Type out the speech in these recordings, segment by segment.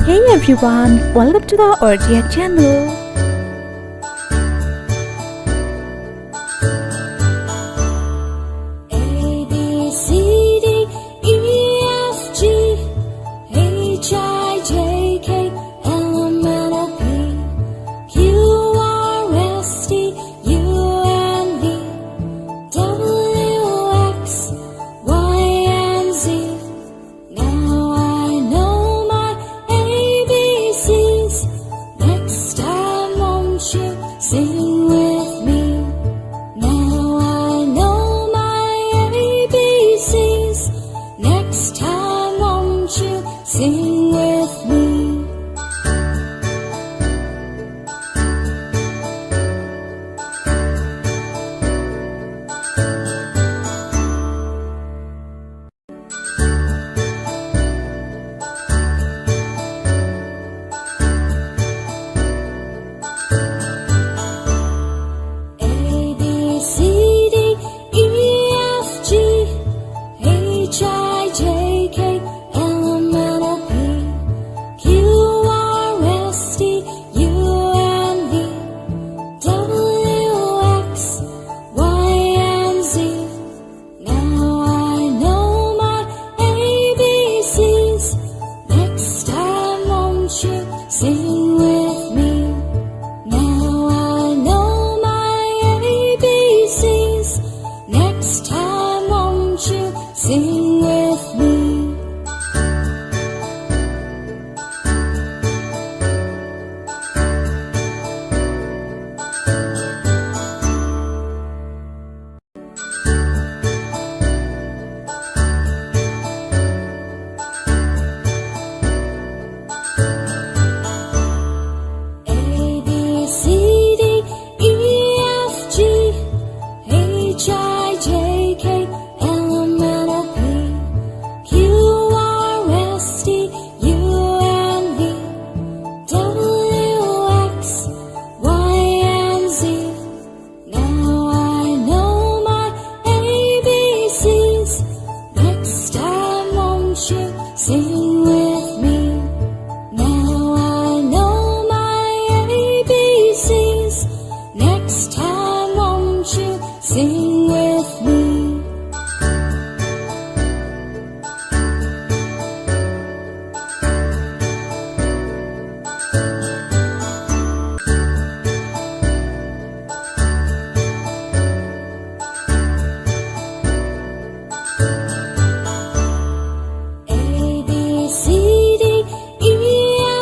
Hey everyone, welcome to the RTX channel. A B C D E F G H I J K L M N O P Q R S T U N V W X Y and Z. Now I know my ABCs. Next time won't you sing with me? Now I know my ABCs. Next time won't you sing with me? A B C D E F G H I J K L M N O P Q R S T U N V W X Y and Z. Now I know my ABCs. Next time won't you sing with me? Now I know my ABCs. Next time won't you sing with me? A B C D E F G H I J K L M N O P Q R S T U N V W X Y and Z. Now I know my ABCs. Next time won't you sing with me? Now I know my ABCs. Next time won't you sing with me? A B C D E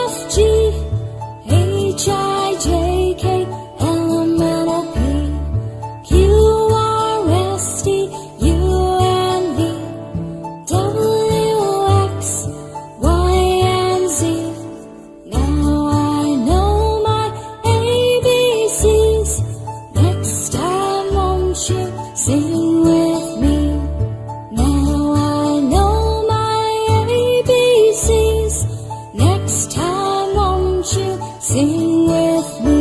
F G H I J K L M N O P Q R S T U N V W X Y and Z. Now I know my ABCs. Next time won't you sing with me? Now I know my ABCs. Next time won't you sing with me?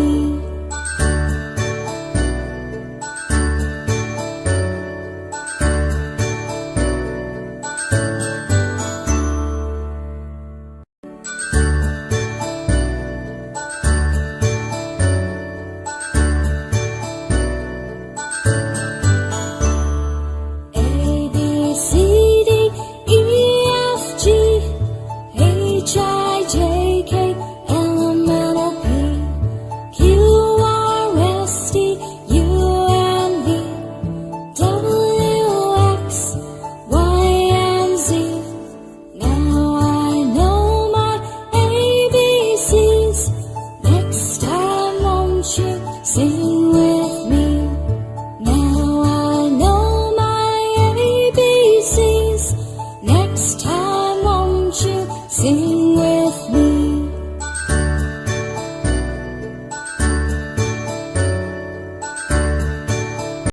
A B C D E F G H I J K L M N O P Q R S T U N V W X Y and Z. Now I know my ABCs. Next time won't you sing